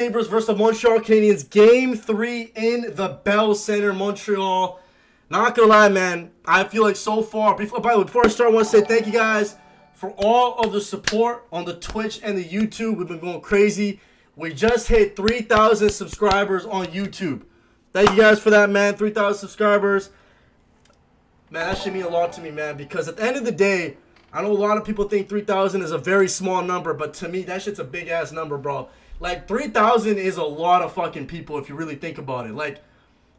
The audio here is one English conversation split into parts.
Sabres versus the Montreal Canadiens. Game 3 in the Bell Center, Montreal. Not gonna lie, man. I feel like so far. By the way, before I start, I want to say thank you guys for all of the support on the Twitch and the YouTube. We've been going crazy. We just hit 3,000 subscribers on YouTube. Thank you guys for that, man. 3,000 subscribers. Man, that should mean a lot to me, man. Because at the end of the day, I know a lot of people think 3,000 is a very small number, but to me, that shit's a big ass number, bro. Like 3,000 is a lot of fucking people if you really think about it. Like,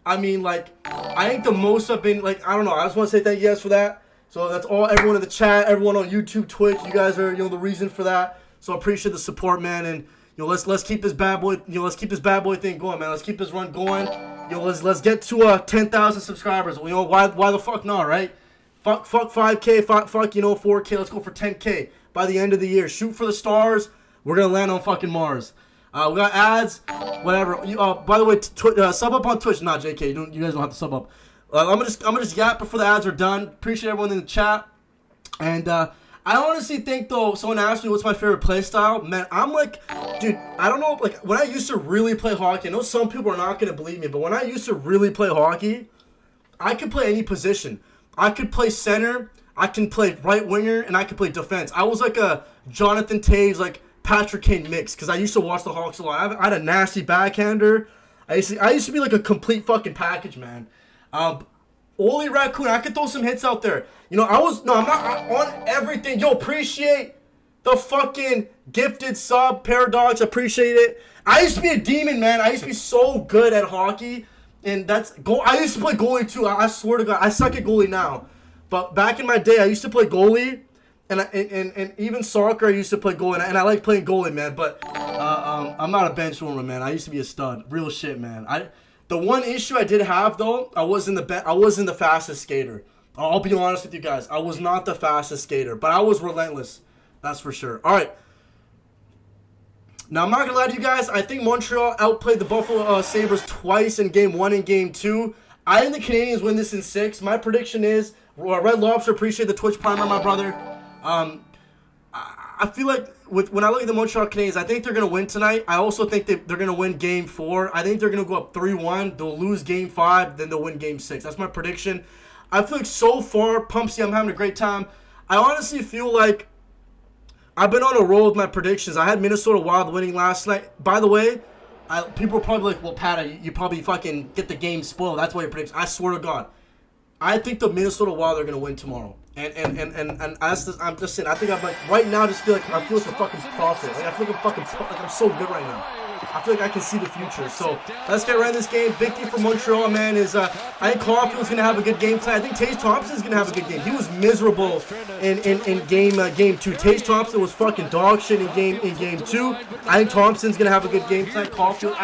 I mean, like, I think the most have been, like, I don't know. I just want to say thank you guys for that. So that's all, everyone in the chat, everyone on YouTube, Twitch. You guys are, the reason for that. So I appreciate the support, man. And, let's keep this bad boy, let's keep this bad boy thing going, man. Let's keep this run going. Let's get to 10,000 subscribers. Why the fuck not, right? Fuck 5K, fuck 4K. Let's go for 10K by the end of the year. Shoot for the stars. We're gonna land on fucking Mars. We got ads, whatever. By the way, sub up on Twitch. Nah, JK, you guys don't have to sub up. I'm gonna just yap before the ads are done. Appreciate everyone in the chat. And I honestly think, though, someone asked me what's my favorite play style. Man, I'm like, dude, I don't know. Like, when I used to really play hockey, I know some people are not gonna believe me, but when I used to really play hockey, I could play any position. I could play center, I can play right winger, and I could play defense. I was like a Jonathan Toews, like Patrick Kane mix, because I used to watch the Hawks a lot. I had a nasty backhander. I used to be like a complete fucking package, man. Oli Raccoon, I could throw some hits out there. I'm not on everything. Yo, appreciate the fucking gifted sub, Paradox. Appreciate it. I used to be a demon, man. I used to be so good at hockey. And I used to play goalie too. I swear to God, I suck at goalie now. But back in my day, I used to play goalie, and even soccer, I used to play goalie, and I like playing goalie, man. But I'm not a bench warmer, man. I used to be a stud, real shit, man. The one issue I did have though, I wasn't the fastest skater. I'll be honest with you guys, I was not the fastest skater, but I was relentless, that's for sure. All right. Now, I'm not going to lie to you guys. I think Montreal outplayed the Buffalo Sabres twice in Game 1 and Game 2. I think the Canadiens win this in 6. My prediction is, Red Lobster, appreciate the Twitch primer, my brother. I feel like when I look at the Montreal Canadiens, I think they're going to win tonight. I also think they're going to win Game 4. I think they're going to go up 3-1. They'll lose Game 5, then they'll win Game 6. That's my prediction. I feel like so far, Pumpsy, I'm having a great time. I honestly feel like I've been on a roll with my predictions. I had Minnesota Wild winning last night. By the way, people are probably like, well, Pat, you probably fucking get the game spoiled. That's why your prediction. I swear to God. I think the Minnesota Wild are going to win tomorrow. And I'm just saying, I think I'm like, right now, I feel like a fucking prophet. Like, I feel like I'm so good right now. I feel like I can see the future. So let's get right in this game. Big thing for Montreal, man, is I think Caulfield's going to have a good game tonight. I think Tage Thompson's going to have a good game. He was miserable in game 2. Tage Thompson was fucking dog shit in game 2. I think Thompson's going to have a good game tonight. Caulfield,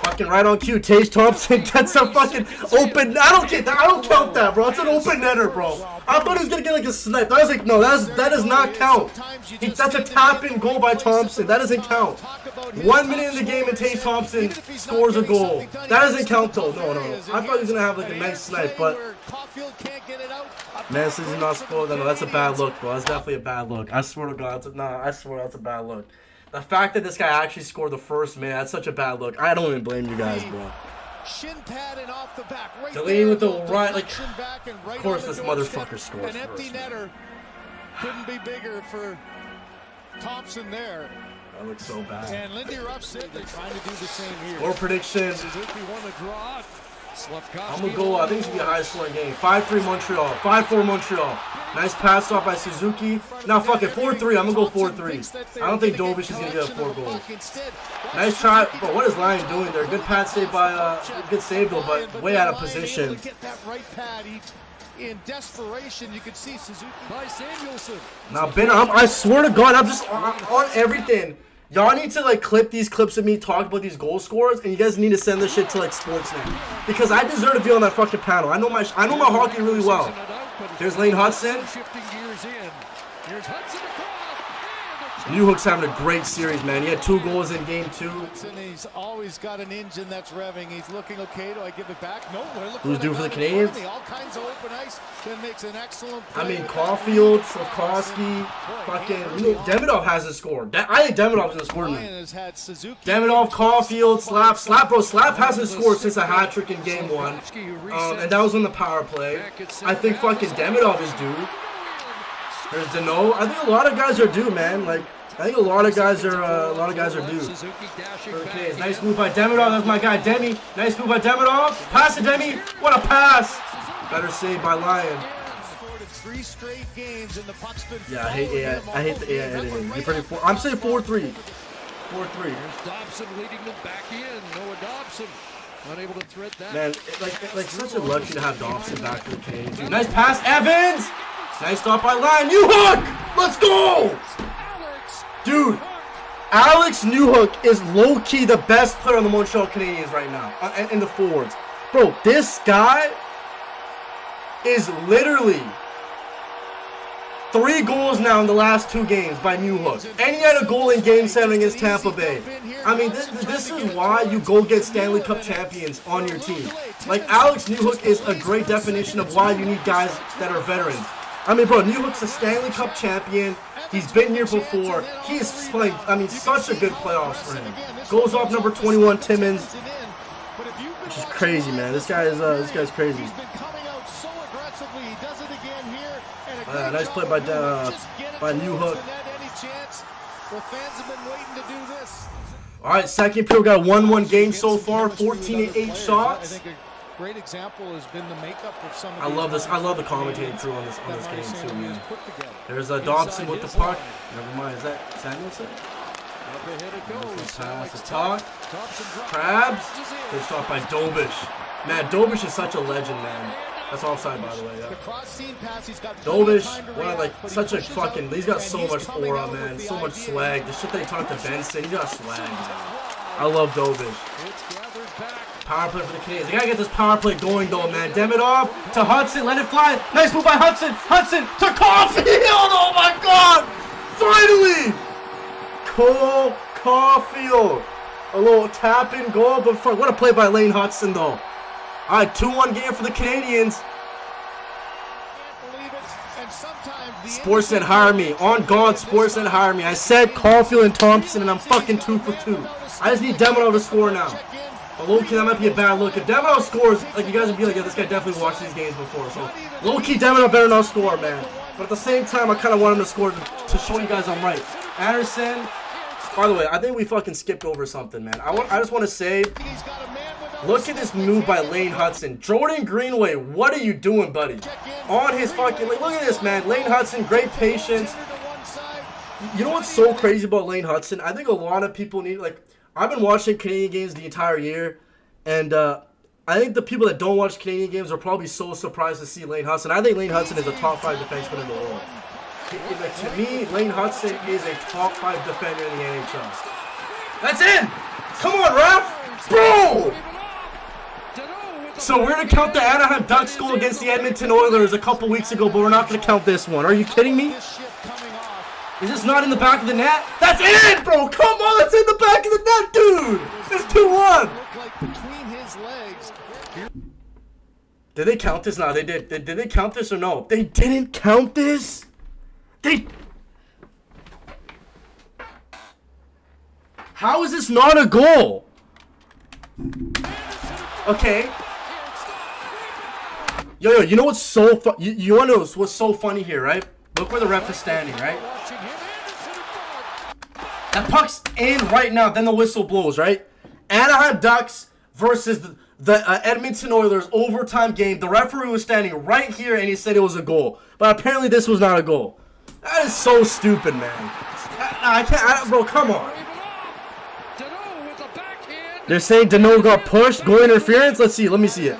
fucking right on cue. Tage Thompson gets a fucking open. I don't count that, bro. It's an open netter, bro. I thought he was gonna get like a snipe. I was like, no, that does not count. That's a tap-in goal by Thompson. That doesn't count. 1 minute in the game and Tage Thompson scores a goal. That doesn't count though. No. I thought he was gonna have like a nice snipe, but man, this is not spoiled. No, that's a bad look, bro. That's definitely a bad look. I swear to God, I swear that's a bad look. The fact that this guy actually scored the first man, that's such a bad look. I don't even blame you guys, bro. Shin pad and off the back, right Delaney with the right, like, of course this motherfucker scores an empty first. Netter couldn't be bigger for Thompson there. That looks so bad. And Lindy Ruff said they're trying to do the same here. Score prediction. Suzuki won the draw. I'm going to go, I think it's going to be a high scoring game. 5-3 Montreal. 5-4 Montreal. Nice pass off by Suzuki. Now, fuck it. 4-3. I'm going to go 4-3. I don't think Dobish is going to get a 4 goal. Nice try. Bro, what is Lyon doing there? Good pass save by, good save though, but way out of position. In desperation, you could see Suzuki by Samuelson. Now, Benner, I swear to God, I'm just on everything. Y'all need to like clip these clips of me talking about these goal scorers, and you guys need to send this shit to like Sportsnet because I deserve to be on that fucking panel. I know my hockey really well. There's Lane Hudson. Newhook's having a great series, man. He had 2 goals in game 2. He's always got an engine that's revving. He's looking okay. Do I give it back? No. Who's due for the Canadiens? All kinds of open ice. Then makes an excellent I play. mean, Caulfield, Slavkovsky, fucking, Demidov hasn't scored. I think Demidov hasn't scored. Demidov, Caulfield, Slap, bro. Slap hasn't scored since a hat trick in game 1, and that was on the power play. I think fucking Demidov is due. There's Dano. I think a lot of guys are due, man. Like, I think a lot of guys are due. Okay, nice move by Demidov. That's my guy, Demi. Nice move by Demidov. Pass to Demi. What a pass! Better save by Lyon. Yeah, I hate the AI editing. I'm saying 4-3. 4-3. Dobson leading them back in. Noah Dobson unable to thread that. Man, like such a luxury to have Dobson back for the Canadiens. Nice pass, Evans. Nice stop by Lyon. Newhook! Let's go! Dude, Alex Newhook is low-key the best player on the Montreal Canadiens right now. In the forwards. Bro, this guy is literally 3 goals now in the last 2 games by Newhook. And he had a goal in Game 7 against Tampa Bay. I mean, this is why you go get Stanley Cup champions on your team. Like, Alex Newhook is a great definition of why you need guys that are veterans. I mean, bro, Newhook's a Stanley Cup champion. He's been here before. He is playing, I mean, such a good playoffs for him. Goes off number 21, Timmins. Which is crazy, man. This guy's crazy. Nice play by Newhook. All right, second period, got a 1-1 game so far. 14-8 shots. Great example has been the makeup of some of I love this. I love the commentating crew on this game too, man. There's a Dobson with the puck. Never mind. Is that Samuelson? Pass to talk. Crabs. Good stop by Dobish. Man, Dobish is such a legend, man. That's offside, by the way. Yeah. Dobish, one of like such a fucking. He's got so much aura, man. So much swag. The shit they talk to Benson, he got swag, man. I love Dobish. Power play for the Canadiens. They gotta get this power play going, though, man. Demidov to Hudson. Let it fly. Nice move by Hudson. Hudson to Caulfield. Oh, my God. Finally. Cole Caulfield. A little tap-in goal, but what a play by Lane Hudson, though. All right, 2-1 game for the Canadiens. Sportsnet hire me. On God, Sportsnet hire me. I said Caulfield and Thompson, and I'm fucking 2 for 2. I just need Demidov to score now. But low-key, that might be a bad look. If Demidov scores, like, you guys would be like, yeah, this guy definitely watched these games before. So, low-key, Demidov better not score, man. But at the same time, I kind of want him to score to show you guys I'm right. Anderson, by the way, I think we fucking skipped over something, man. I just want to say, look at this move by Lane Hudson. Jordan Greenway, what are you doing, buddy? On his fucking, like, look at this, man. Lane Hudson, great patience. You know what's so crazy about Lane Hudson? I think a lot of people need, like, I've been watching Canadian games the entire year, and I think the people that don't watch Canadian games are probably so surprised to see Lane Hudson. I think Lane Hudson is a top 5 defenseman in the world. Like, to me, Lane Hudson is a top 5 defender in the NHL. That's in! Come on, ref! Bro! So we're going to count the Anaheim Ducks goal against the Edmonton Oilers a couple weeks ago, but we're not going to count this one. Are you kidding me? Is this not in the back of the net? That's in, bro! Come on, that's in the back of the net, dude! It's 2-1! Did they count this? No, they did. Did they count this or no? They didn't count this? How is this not a goal? Okay. Yo, you know what's so you want to know what's so funny here, right? Look where the ref is standing, right? That puck's in right now, then the whistle blows, right? Anaheim Ducks versus the Edmonton Oilers overtime game. The referee was standing right here, and he said it was a goal. But apparently this was not a goal. That is so stupid, man. I can't, bro, come on. They're saying Dano got pushed, goal interference. Let's see, let me see it.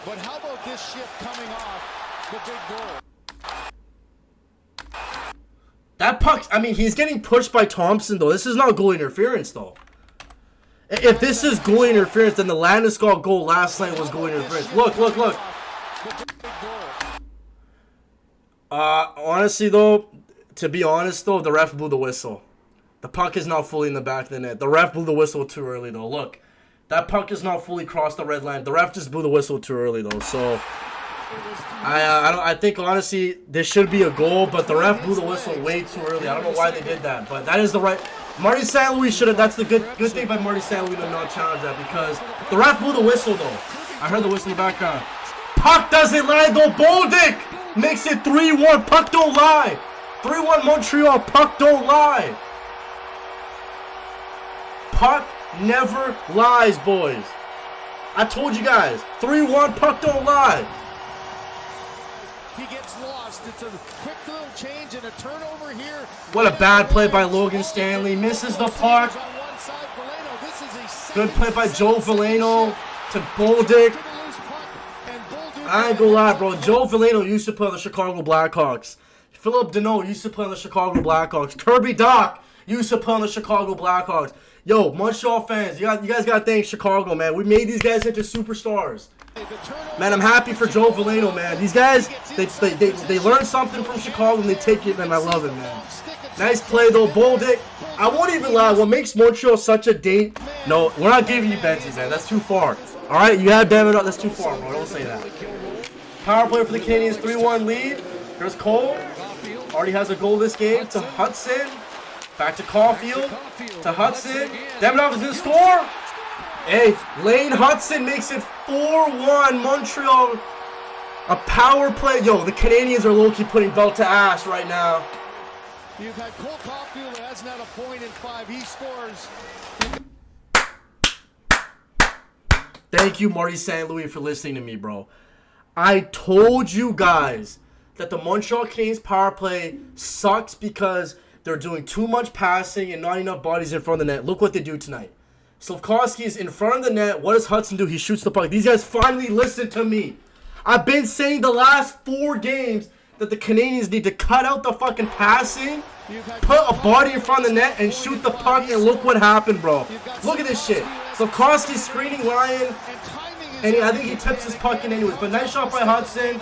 But how about this shift coming off the big goal? That puck, I mean, he's getting pushed by Thompson, though. This is not goal interference, though. If this is goal interference, then the Landeskog goal last night was goal interference. Look. Honestly, though, to be honest, though, the ref blew the whistle. The puck is not fully in the back of the net. The ref blew the whistle too early, though. Look, that puck is not fully crossed the red line. The ref just blew the whistle too early, though. So, I think, honestly, this should be a goal, but the ref blew the whistle way too early. I don't know why they did that, but that is the right... Marty St. Louis should have... That's the good thing by Marty St. Louis to not challenge that, because the ref blew the whistle, though. I heard the whistle in the background. Puck doesn't lie, though. Boldick makes it 3-1. Puck don't lie. 3-1 Montreal. Puck don't lie. Puck never lies, boys. I told you guys. 3-1. Puck don't lie. He gets lost. It's a quick little change and a turnover here. What a bad play by Logan Stanley. Misses the puck. Good play by Joe Veleno to Boldick. I ain't gonna lie, bro. Joe Veleno used to play on the Chicago Blackhawks. Philip Deneau used to play on the Chicago Blackhawks. Kirby Dach used to play on the Chicago Blackhawks. Yo, Montreal fans, you guys gotta thank Chicago, man. We made these guys into superstars. Man, I'm happy for Joe Veleno, man. These guys, they learn something from Chicago and they take it, and I love it, man. Nice play, though, Boldick. I won't even lie. What makes Montreal such a date? No, we're not giving you Bentley, man. That's too far. All right, you have damn it up. That's too far, bro. Don't say that. Power play for the Canadiens, 3-1 lead. Here's Cole. Already has a goal this game to Hudson. Back to Caulfield. To Hudson. Davidoff is going to score. Hey, Lane Hudson makes it 4-1 Montreal. A power play. Yo, the Canadiens are low-key putting belt to ass right now. You've had Cole Caulfield that hasn't had a point in 5. He scores. Thank you, Marty St. Louis, for listening to me, bro. I told you guys that the Montreal Canadiens power play sucks because they're doing too much passing and not enough bodies in front of the net. Look what they do tonight. Slafkovsky is in front of the net. What does Hudson do? He shoots the puck. These guys finally listen to me. I've been saying the last 4 games that the Canadiens need to cut out the fucking passing, put a body in front of the net, and shoot the puck, and look what happened, bro. Look at this shit. Slafkovsky's screening Ryan, and I think he tips his puck in anyways. But nice shot by Hudson.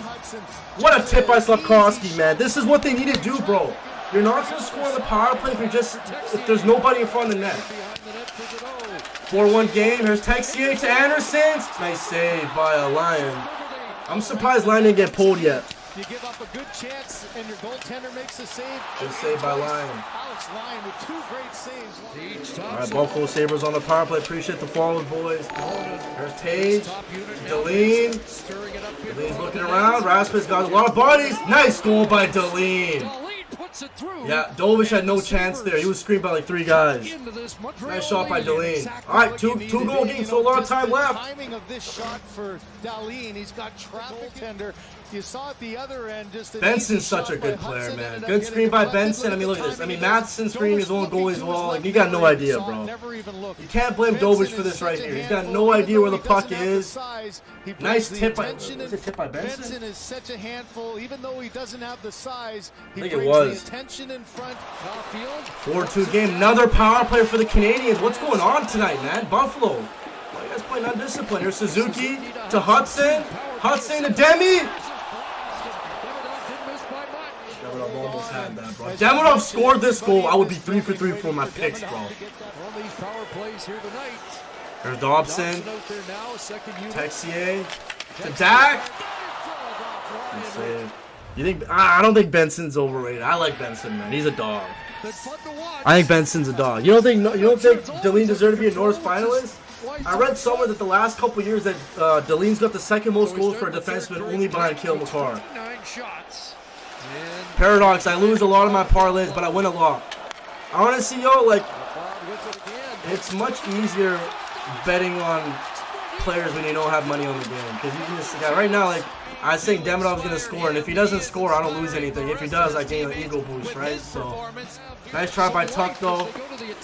What a tip by Slafkovsky, man. This is what they need to do, bro. You're not going to score on the power play if there's nobody in front of the net. 4-1 game. Here's Texier to Anderson. Nice save by a Lion. I'm surprised Lion didn't get pulled yet. You give up a good chance, and your goaltender makes a save. Good save by Lion. Alex Lion with 2 great saves. All right, Buffalo Sabres on the power play. Appreciate the follow, boys. There's Tage. Deline. Deline's looking around. Rasmus got a lot of bodies. Nice goal by Deline. Yeah, Dovich had no chance there. He was screened by like 3 guys. Nice shot by Deline. All right, two goal game, so a lot of time left. Timing of this shot for Dahlin. He's got traffic tender. You saw at the other end. Benson's such a good player, man. Good screen by Benson. I mean, look at this. I mean, Matheson screened his own goal as well. Like, you got no idea, bro. You can't blame Dovich for this right here. He's got no idea where the puck is. Nice tip by... Was it tip by Benson? Benson is such a handful. Even though he doesn't have the size, he I think brings it was. the attention in front. 4-2 game. Another power play for the Canadiens. What's going on tonight, man? Buffalo. Why you guys playing undisciplined? Here's Suzuki to Hudson. Hudson to Demi. Davidoff almost had that, bro. Davidoff scored this goal. I would be 3 for 3 for my picks, bro. There's Dobson. Texier to Dak. You think? I don't think Benson's overrated. I like Benson, man. He's a dog. I think Benson's a dog. You don't think Deline deserved to be a Norris finalist? I read somewhere that the last couple years that Deline's got the 2nd most goals for a defenseman, only behind Cale Makar. Paradox, I lose a lot of my parlays, but I win a lot. Honestly, yo, like, it's much easier betting on players when you don't have money on the game. Because you can just, right now, like, I think Davidoff's going to score, and if he doesn't score, I don't lose anything. If he does, I gain an ego boost, right? So, nice try by Tuck, though. Did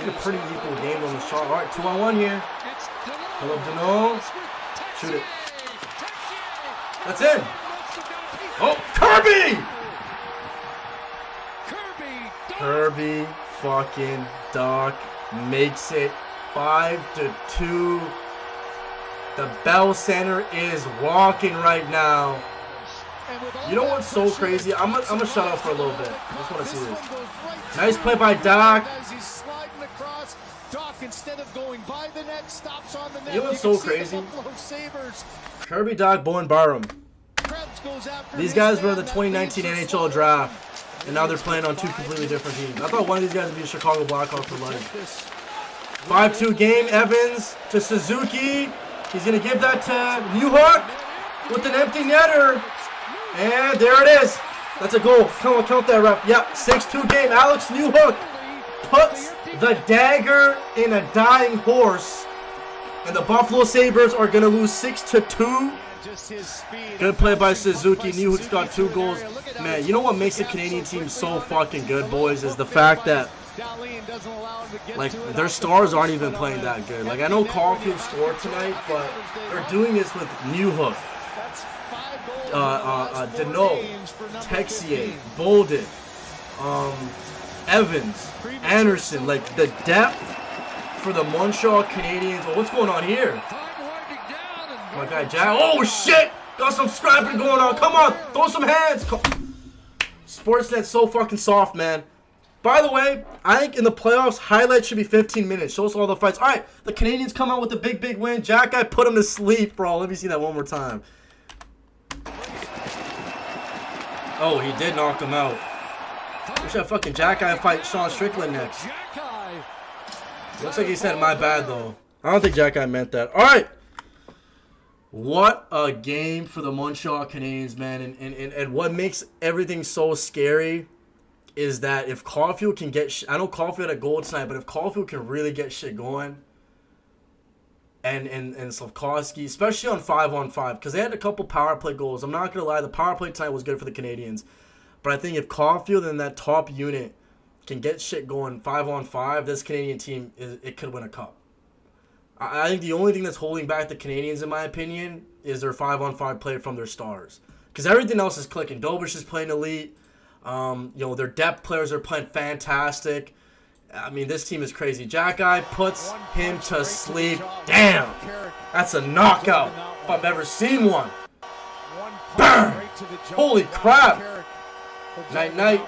a pretty equal game on the shot. All right, 2-on-1 here. Philip Deneau. Shoot it. That's in. Oh, Kirby! Kirby fucking Dach makes it 5-2. The Bell Center is walking right now. You know what's so crazy? I'm gonna shut up for a little bit. I just want to see this. Nice play by Doc. Instead of going by the net, stops on the net. You know what's so crazy? Kirby, Doc, Bowen, Barham. These guys were in the 2019 NHL draft, and now they're playing on two completely different teams. I thought one of these guys would be a Chicago Blackhawks for life. 5-2 game. Evans to Suzuki. He's going to give that to Newhook with an empty netter. And there it is. That's a goal. Come on, count that, ref. Yep, 6-2 game. Alex Newhook puts the dagger in a dying horse. And the Buffalo Sabres are going to lose 6-2. Good play by Suzuki. Newhook's got 2 goals. Man, you know what makes the Canadian team so fucking good, boys, is the fact that, like, their stars aren't even playing that good. Like, I know Caulfield scored tonight, but they're doing this with Newhook, Deneau, Texier, Bolden, Evans, Anderson. Like, the depth for the Montreal Canadiens. Oh, what's going on here? My guy Jack. Oh shit! Got some scrapping going on. Come on, throw some hands. Sportsnet's so fucking soft, man. By the way, I think in the playoffs, highlights should be 15 minutes. Show us all the fights. All right, the Canadiens come out with a big win. Jack guy put him to sleep, bro. Let me see that one more time. Oh, he did knock him out. We should have fucking Jack guy fight Sean Strickland next. Looks like he said my bad though. I don't think Jack guy meant that. All right. What a game for the Montreal Canadiens, man. And what makes everything so scary is that if Caulfield can get I know Caulfield had a goal tonight, but if Caulfield can really get shit going, and Slafkovsky, especially on 5-on-5, because they had a couple power play goals. I'm not going to lie, the power play tonight was good for the Canadiens. But I think if Caulfield and that top unit can get shit going 5-on-5, this Canadian team, it could win a cup. I think the only thing that's holding back the Canadiens, in my opinion, is their 5-on-5 play from their stars. Because everything else is clicking. Dobish is playing elite. Their depth players are playing fantastic. I mean, this team is crazy. Jack Guy puts him to sleep. Damn! That's a knockout if I've ever seen one. Bam! Holy crap! Night-night.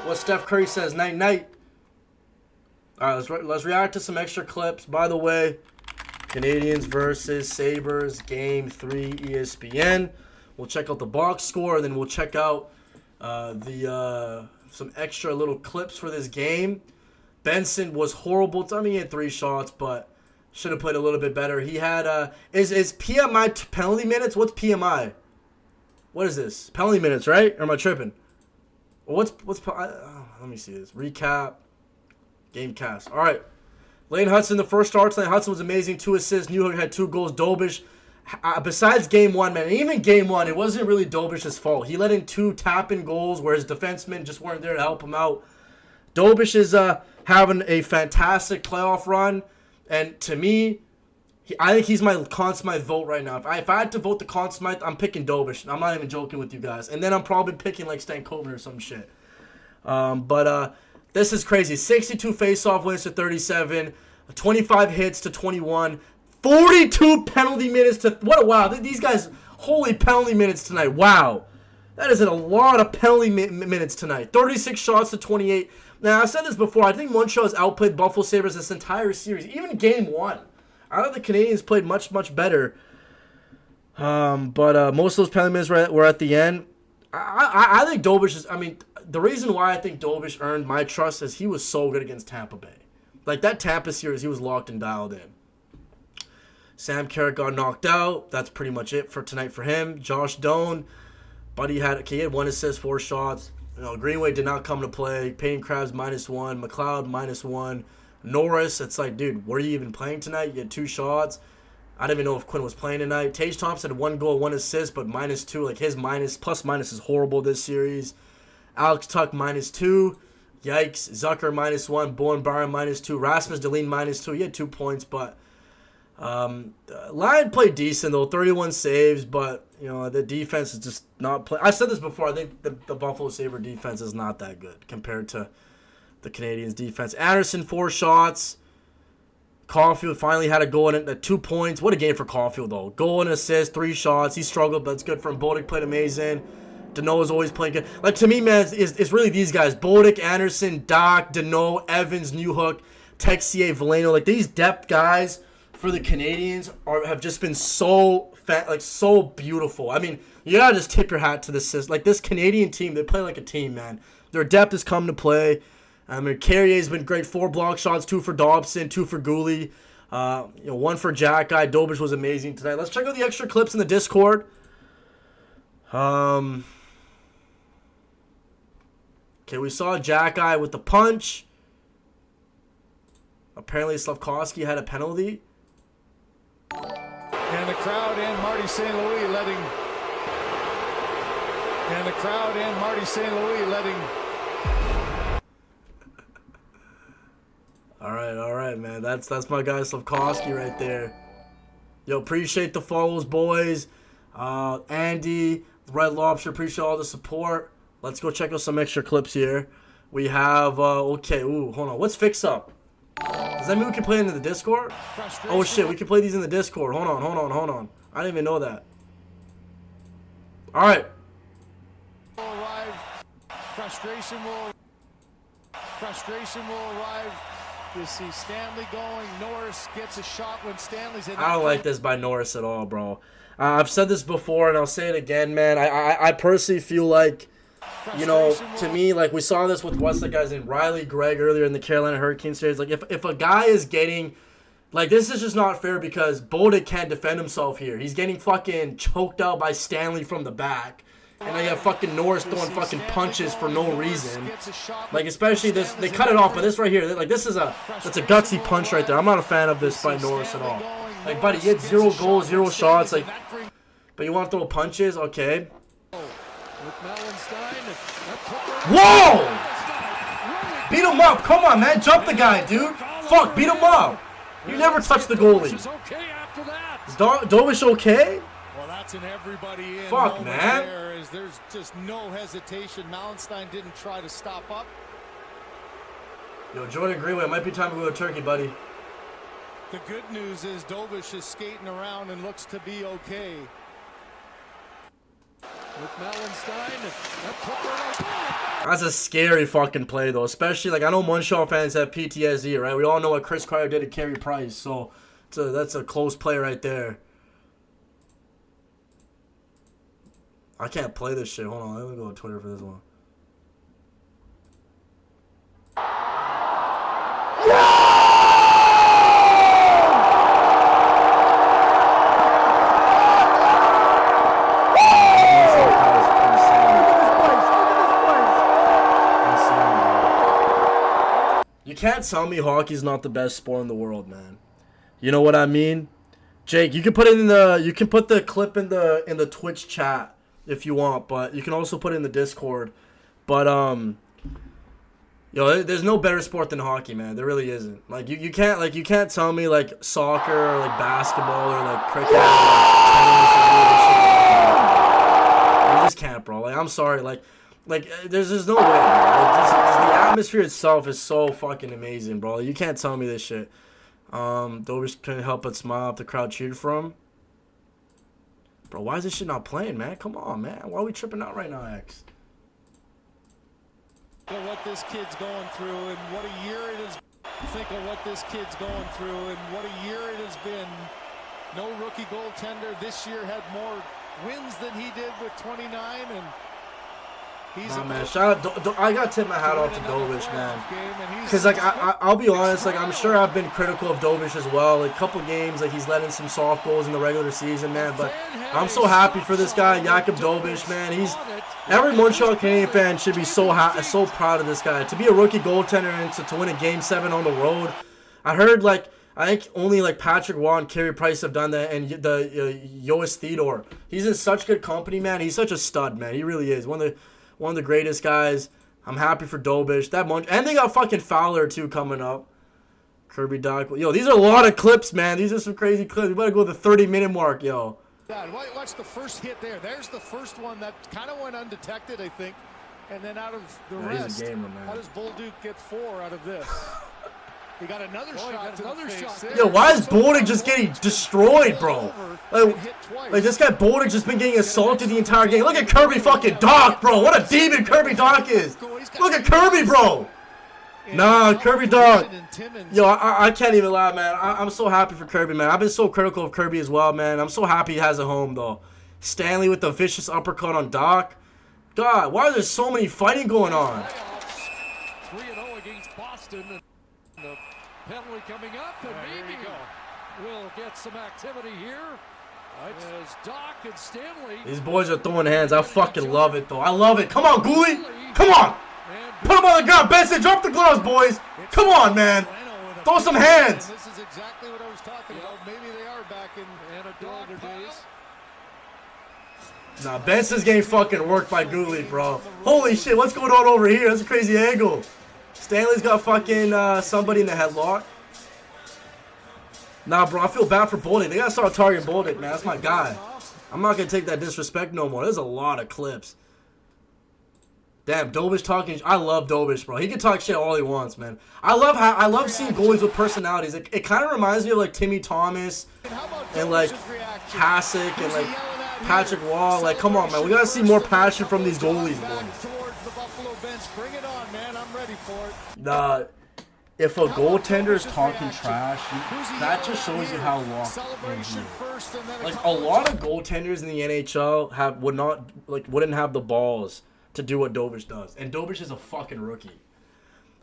What Steph Curry says, night-night. All right, let's react to some extra clips. By the way, Canadiens versus Sabres, Game 3, ESPN. We'll check out the box score, and then we'll check out some extra little clips for this game. Benson was horrible. I mean, he had 3 shots, but should have played a little bit better. He had is PMI penalty minutes? What's PMI? What is this? Penalty minutes, right? Or am I tripping? Let me see this. Recap. Game cast. All right. Lane Hudson, the first start tonight. Hudson was amazing. 2 assists. Newhook had 2 goals. Dobish, besides game 1, man, even game 1, it wasn't really Dobish's fault. He let in 2 tap-in goals where his defensemen just weren't there to help him out. Dobish is having a fantastic playoff run. And to me, I think he's my Conn Smythe vote right now. If I had to vote the Conn Smythe, I'm picking Dobish. I'm not even joking with you guys. And then I'm probably picking like Stankoven or some shit. This is crazy. 62 face-off wins to 37, 25 hits to 21, 42 penalty minutes to... What a wow. These guys, holy penalty minutes tonight. Wow. That is a lot of penalty minutes tonight. 36 shots to 28. Now, I've said this before. I think Montreal has outplayed Buffalo Sabres this entire series. Even game 1. I thought the Canadiens played much better. But most of those penalty minutes were at the end. I think Dobish is... I mean... The reason why I think Dobish earned my trust is he was so good against Tampa Bay. Like, that Tampa series, he was locked and dialed in. Sam Carrick got knocked out. That's pretty much it for tonight for him. Josh Doan, he had 1 assist, 4 shots. Greenway did not come to play. Payne Krabs, -1. McLeod, -1. Norris, it's like, dude, were you even playing tonight? You had 2 shots. I don't even know if Quinn was playing tonight. Tage Thompson had 1 goal, 1 assist, but -2. Like, his plus-minus is horrible this series. Alex Tuck -2. Yikes. Zucker -1. Bowen Byron -2. Rasmus Dahlin -2. He had 2 points, but Lyon played decent though. 31 saves, but the defense is just not play. I said this before. I think the Buffalo Sabre defense is not that good compared to the Canadiens defense. Anderson 4 shots. Caulfield finally had a goal in it, 2 points. What a game for Caulfield, though. Goal and assist, 3 shots. He struggled, but it's good for him. Bodick played amazing. Danault is always playing good. Like, to me, man, it's really these guys. Bodick, Anderson, Doc, Danault, Evans, Newhook, Texier, Valeno. Like, these depth guys for the Canadiens have just been so beautiful. I mean, you gotta just tip your hat to this system. Like, this Canadian team, they play like a team, man. Their depth has come to play. I mean, Carrier's been great. 4 block shots, 2 for Dobson, 2 for Gooley. 1 for Jack Guy. Dobish was amazing tonight. Let's check out the extra clips in the Discord. Okay, we saw Jack Guy with the punch. Apparently, Slavkovsky had a penalty. And the crowd and Marty St. Louis letting. And the crowd and Marty St. Louis letting. All right, man. That's my guy Slavkovsky right there. Yo, appreciate the follows, boys. Andy, Red Lobster, appreciate all the support. Let's go check out some extra clips here. We have okay. Ooh, hold on. What's fix up? Does that mean we can play into the Discord? Oh shit, we can play these in the Discord. Hold on. I didn't even know that. All right. Frustration will arrive. You see Stanley going. Norris gets a shot when Stanley's in. I don't like this by Norris at all, bro. I've said this before, and I'll say it again, man. I personally feel like, you know, to me, like we saw this with what's the guy's name, Riley Gregg earlier in the Carolina Hurricanes series. Like if a guy is getting, like this is just not fair because Bodick can't defend himself here. He's getting fucking choked out by Stanley from the back. And I got fucking Norris throwing fucking punches for no reason. Like, especially this, they cut it off, but this right here, like, that's a gutsy punch right there. I'm not a fan of this by Norris at all. Like, buddy, you had 0 goals, 0 shots, like, but you want to throw punches? Okay. Whoa! Beat him up. Come on, man. Jump the guy, dude. Fuck, beat him up. You never touch the goalie. Dobish okay? Well, that's an everybody in. Fuck, man. There's just no hesitation. Mallenstein didn't try to stop up. Yo, Jordan Greenway, it might be time to go to Turkey, buddy. The good news is Dobish is skating around and looks to be okay. With Mallenstein, that's a scary fucking play, though. Especially, like, I know Montreal fans have PTSD, right? We all know what Chris Kreider did to Carey Price, so that's a close play right there. I can't play this shit. Hold on. Let me go on Twitter for this one. You can't tell me hockey's not the best sport in the world, man. You know what I mean? Jake, you can put it in the clip in the Twitch chat if you want, but you can also put it in the Discord. But yo, there's no better sport than hockey, man. There really isn't. Like you can't tell me like soccer or like basketball or like cricket or like tennis. You just can't, bro. Like I'm sorry, like there's no way, bro. Like, the atmosphere itself is so fucking amazing, bro. You can't tell me this shit. Dobish couldn't help but smile if the crowd cheered for him. Bro, why is this shit not playing, man? Come on, man. Why are we tripping out right now, X? What this kid's going through and what a year it is. Think of what this kid's going through and what a year it has been. No rookie goaltender this year had more wins than he did with 29, and he's man, shout out. I got to tip my hat off to Dobish, man. Because, like, I'll be honest, like, I'm sure I've been critical of Dobish as well. Like, a couple games, like, he's let in some soft goals in the regular season, man. But I'm so happy for this guy, Jakub Dobish, man. Every Montreal Canadian fan should be so proud of this guy. To be a rookie goaltender and to win a Game 7 on the road. I heard, like, I think only, like, Patrick Waugh and Carey Price have done that, and the Yoas Theodore. He's in such good company, man. He's such a stud, man. He really is. One of the greatest guys. I'm happy for Dobish. And they got fucking Fowler, too, coming up. Kirby Doc. Yo, these are a lot of clips, man. These are some crazy clips. We better go to the 30-minute mark, yo. Watch the first hit there. There's the first one that kind of went undetected, I think. And then out of the rest, he's a gamer, man. How does Bolduc get 4 out of this? We got another shot. Another shot. Yo, why is Bolden just getting destroyed, bro? Like this guy Bolden just been getting assaulted the entire game. Look at Kirby fucking Doc, bro. What a demon Kirby Doc is. Look at Kirby, bro. Nah, Kirby Doc. Yo, I can't even lie, man. I'm so happy for Kirby, man. I've been so critical of Kirby as well, man. I'm so happy he has a home, though. Stanley with the vicious uppercut on Doc. God, why are there so many fighting going on? 3-0 against Boston. And the penalty coming up, and maybe we'll get some activity here. As Doc and Stanley. These boys are throwing hands. I fucking love it, though. I love it. Come on, Gooley. Come on. Put him on the ground. Benson, drop the gloves, boys. Come on, man. Throw some hands. This is exactly what I was talking about. Maybe they are back in older days. Nah, Benson's getting fucking worked by Gooley, bro. Holy shit, what's going on over here? That's a crazy angle. Stanley's got fucking somebody in the headlock. Nah, bro, I feel bad for Bolden. They gotta start targeting Bolden, man. That's my guy. I'm not gonna take that disrespect no more. There's a lot of clips. Damn, Dobish talking. I love Dobish, bro. He can talk shit all he wants, man. I love seeing goalies with personalities. It kind of reminds me of like Timmy Thomas and like Hasek and like Patrick Wall. Like, come on, man. We gotta see more passion from these goalies, boys. Bring it on, man. I'm ready for it. Nah, if a goaltender is talking trash, that just shows you how lost. Like a lot of goaltenders in the NHL wouldn't have the balls to do what Dobish does. And Dobish is a fucking rookie.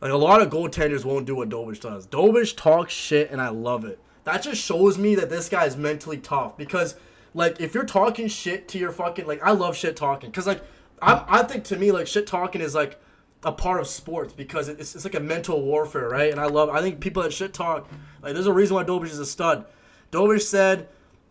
Like, a lot of goaltenders won't do what Dobish does. Dobish talks shit, and I love it. That just shows me that this guy is mentally tough. Because, like, if you're talking shit to your fucking... Like, I love shit talking. Because, like, I think to me, like, shit talking is, like, a part of sports. Because it's like a mental warfare, right? And I think people that shit talk... Like, there's a reason why Dobish is a stud. Dobish said...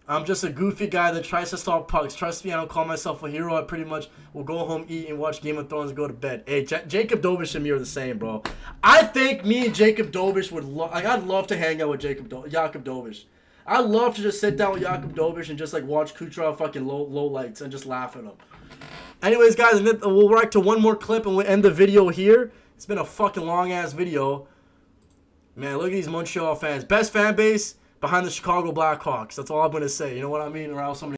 I'm just a goofy guy that tries to stop pucks. Trust me, I don't call myself a hero. I pretty much will go home, eat, and watch Game of Thrones and go to bed. Hey, Jacob Dobish and me are the same, bro. I think me and Jacob Dobish would I'd love to hang out with Jacob Dobish. I'd love to just sit down with Jacob Dobish and just like watch Kucherov fucking low lights and just laugh at him. Anyways, guys, we'll react to one more clip and we'll end the video here. It's been a fucking long-ass video. Man, look at these Montreal fans. Best fan base behind the Chicago Blackhawks. That's all I'm going to say. You know what I mean? Or else I'm